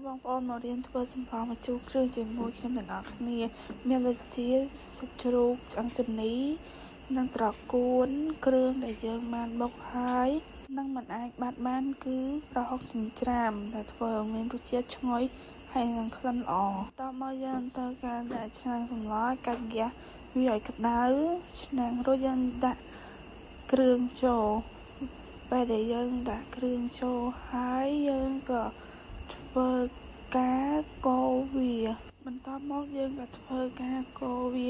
បងប្អូនមករៀនធ្វើសម្លម្ជូរគ្រឿងជាមួយខ្ញុំទាំងអស់គ្នាមានដូចជាសាច់ជ្រូកឆ្អឹងជំនីនិងត្រកួនគ្រឿងដែលយើងបានបុកហើយនិងមិនអាចបាត់បានគឺប្រហុកចិញ្ច្រាំដែលធ្វើឲ្យមានរសជាតិឈ្ងុយហើយនិងក្លិនល្អតមកយើងត្រូវការដាក់ឆ្នាំងសម្លកាត់ហ្គាសវាឲ្យក្តៅឆ្នាំងរួចយើងដាក់គ្រឿងចូលពេលដែលយើងដាក់គ្រឿងចូលហើយយើងក៏ធ្វើការកូរវាបន្ទាប់មកយើងក៏ធ្វើការកូរវា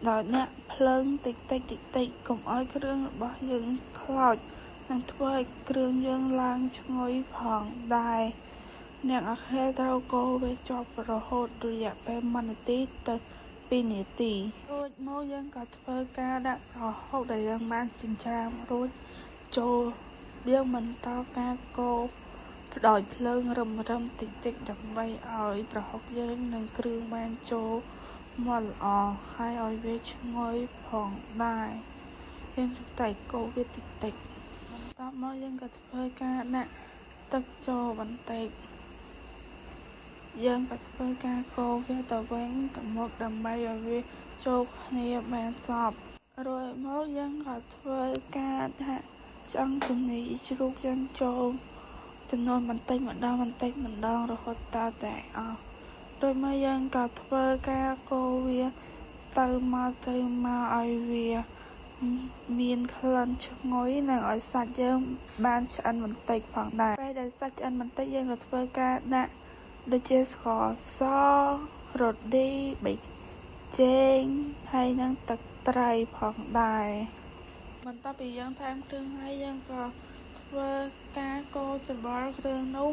ដោយដាក់ភ្លើងតិចកុំឲ្យគ្រឿងរបស់យើងខ្លោចនិងធ្វើឲ្យគ្រឿងយើងឡើងឈ្ងុយផងដែរអ្នកអខេត្រូវកូរវាជាប់រហូតរយៈពេល1នាទីទៅ2នាទីរួចមកយើងក៏ធ្វើការដាក់ប្រហុកដែលយើងបានចិញ្ច្រាំរួចចូលយើងបន្តការកូរដោយភ្លើងរឹមតិចដើម្បីឲ្យប្រហុកយើងនិងគ្រឿងបានចូលមាត់ល្អហើយឲ្យវាឈ្ងុយផងដែរយើងតែកូរវាតិចបន្ទាប់មកយើងក៏ធ្វើការដាក់ទឹកចូលបន្តិចយើងក៏ធ្វើការកូរវាទៅវិញទៅមកដើម្បីឲ្យវាចូលគ្នាបានសព្វរួចមកយើងក៏ធ្វើការដាក់ឆ្អឹងជំនីជ្រូកយើងចូលចំនួនបន្តិចម្ដងរហូតតតែអស់រួចមកយើងក៏ធ្វើការកូរវាទៅមកឲ្យវាមានក្លិនឈ្ងុយនិងឲ្យសាច់យើងបានឆ្អិនបន្តិចផងដែរពេលដែលសាច់ឆ្អិនបន្តិចយើងក៏ធ្វើការដាក់ដូចជាស្ករសរ៉តឌីប៊ីចេងហើយនិងទឹកត្រីផងដែរបន្ទាប់ពីយើងថែមគ្រឿងហើយយើងក៏ធ្វើការកូរច្របល់គ្រឿងនោះ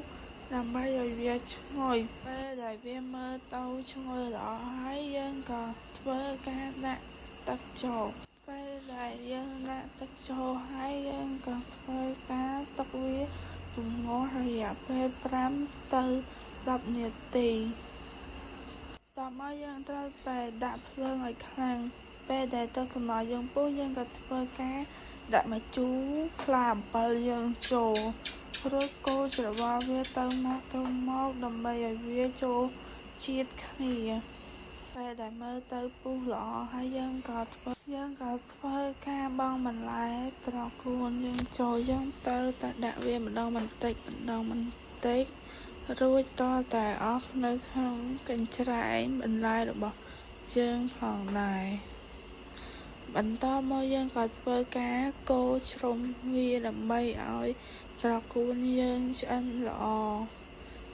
ដើម្បីឲ្យវាឈ្ងុយពេលដែលវាមើលទៅឈ្ងុយល្អហើយយើងក៏ធ្វើការដាក់ទឹកចូលពេលដែលយើងដាក់ទឹកចូលហើយយើងក៏ធ្វើការទុកវារងាស់រយៈពេល5ទៅ10នាទីតមកយើងត្រូវតែដាក់ភ្លើងឲ្យខ្លាំងពេលដែលទឹកសម្លយើងពុះយើងក៏ធ្វើការដាក់ម្ជូរផ្លែអំពិលយើងចូលរួចកូរច្របល់វាទៅមកដើម្បីឲ្យវាចូលជាតិគ្នាពេលដែលមើលទៅពុះល្អហើយយើងក៏ធ្វើការបង់បន្លែត្រកួនយើងចូលយើងទៅតែដាក់វាម្ដងបន្តិចរួចតតែអស់នៅក្នុងកញ្ច្រែងបន្លែរបស់យើងផងដែរបន្តមកយើងក៏ធ្វើការកូរជ្រុំវាដើម្បីឲ្យត្រកួនយើងឆ្អិនល្អ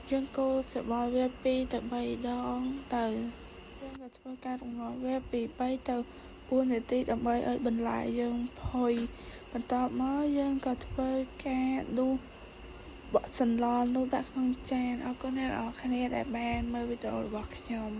យើងកូរច្របល់វា2ទៅ3ដងទៅយើងក៏ធ្វើការរំងាស់វាពី3ទៅ4នាទីដើម្បីឲ្យបន្លែយើងផុយបន្ទាប់មកយើងក៏ធ្វើការដួសបកសន្លនោះដាក់ក្នុងចានអរគុណអ្នកនរគ្នាដែលបានមើលវីដេអូរបស់ខ្ញុំ